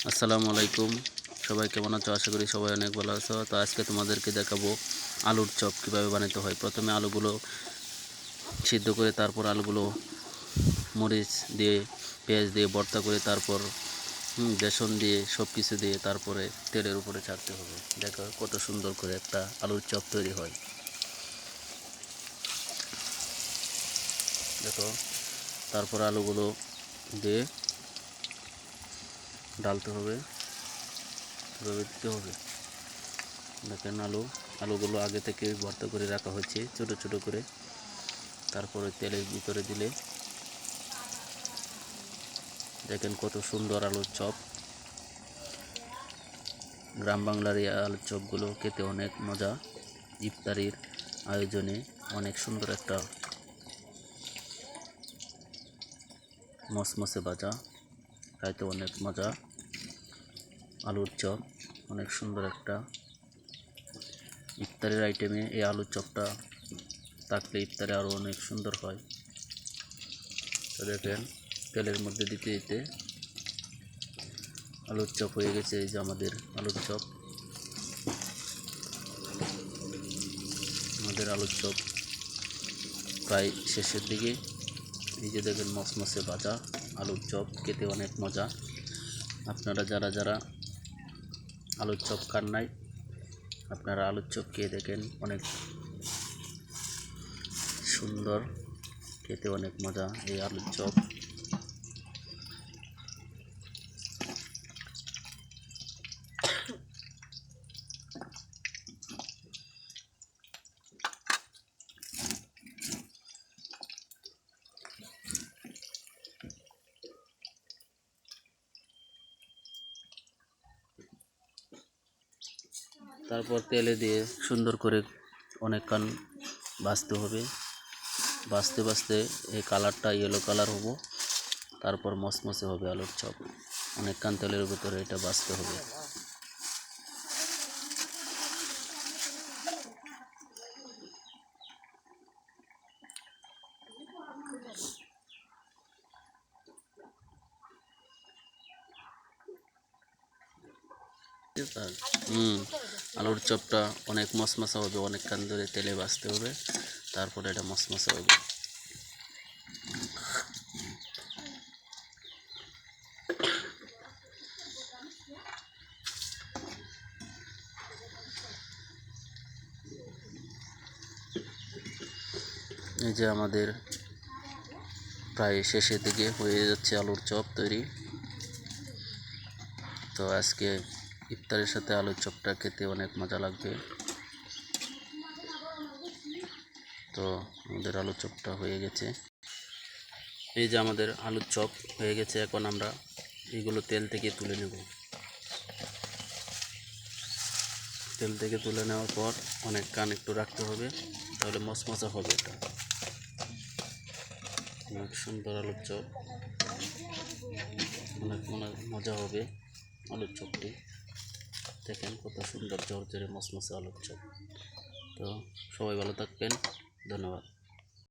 আসসালামু আলাইকুম। সবাই কেমন আছো? আশা করি সবাই অনেক ভালো আছো। তো আজকে তোমাদেরকে দেখাবো আলুর চপ কীভাবে বানাতে হয়। প্রথমে আলুগুলো সিদ্ধ করে তারপর আলুগুলো মরিচ দিয়ে পেঁয়াজ দিয়ে ভর্তা করে তারপর বেসন দিয়ে সব কিছু দিয়ে তারপরে তেলের উপরে ছাড়তে হবে। দেখো কত সুন্দর করে একটা আলুর চপ তৈরি হয়। দেখো তারপর আলুগুলো দিয়ে ডালতে হবে, এভাবে দিতে হবে। দেখেন আলুগুলো আগে থেকে ভর্তা করে রাখা হয়েছে ছোট ছোট করে। তারপরে তেলের ভিতরে দিলে দেখেন কত সুন্দর আলুর চপ। গ্রাম বাংলার এই আলুর চপগুলো খেতে অনেক মজা। ইফতারির আয়োজনে অনেক সুন্দর একটা মসমসে ভাজা, খাইতে অনেক মজা। আলুর চপ অনেক সুন্দর একটা ইফতারের আইটেমে এই আলুর চপটা থাকলে ইফতারে আরও অনেক সুন্দর হয়। তো দেখেন তেলের মধ্যে দিতে দিতে আলুর চপ হয়ে গেছে। এই যে আমাদের আলুর চপ, প্রায় শেষের দিকে। এই যে দেখেন মসমসে ভাজা আলুর চপ, খেতে অনেক মজা। আপনারা যারা যারা আলুর চপ খান নাই, আপনারা আলুর চপ খেয়ে দেখেন, অনেক সুন্দর, খেতে অনেক মজা এই আলুর চপ। তারপর তেলে দিয়ে সুন্দর করে অনেকক্ষণ ভাজতে হবে। ভাজতে ভাজতে এই কালারটা ইয়েলো কালার হবো, তারপর মসমসে হবে আলুর চপ। অনেকক্ষণ তেলের ভিতরে এটা ভাজতে হবে। আলুর চপটা অনেক মশমশা হবে, অনেকক্ষণ ধরে তেলে ভাজতে হবে, তারপরে এটা মশমশা হবে। এই যে আমাদের প্রায় শেষের দিকে হয়ে যাচ্ছে আলুর চপ তৈরি। তো আজকে ইফতারের সাথে আলুর চপটা খেতে অনেক মজা লাগবে। তো আমাদের আলুর চপটা হয়ে গেছে। এই যে আমাদের আলুর চপ হয়ে গেছে। এখন আমরা এইগুলো তেল থেকে তুলে নেব। তেল থেকে তুলে নেওয়ার পর অনেকক্ষণ একটু রাখতে হবে, তাহলে মশমশা হবে। এটা অনেক সুন্দর আলুর চপ, অনেক মজা হবে আলুর চপটি। দেখেন কত সুন্দর ঝরঝরে মশমশা আলুর চপ। তো সবাই ভালো থাকবেন, ধন্যবাদ।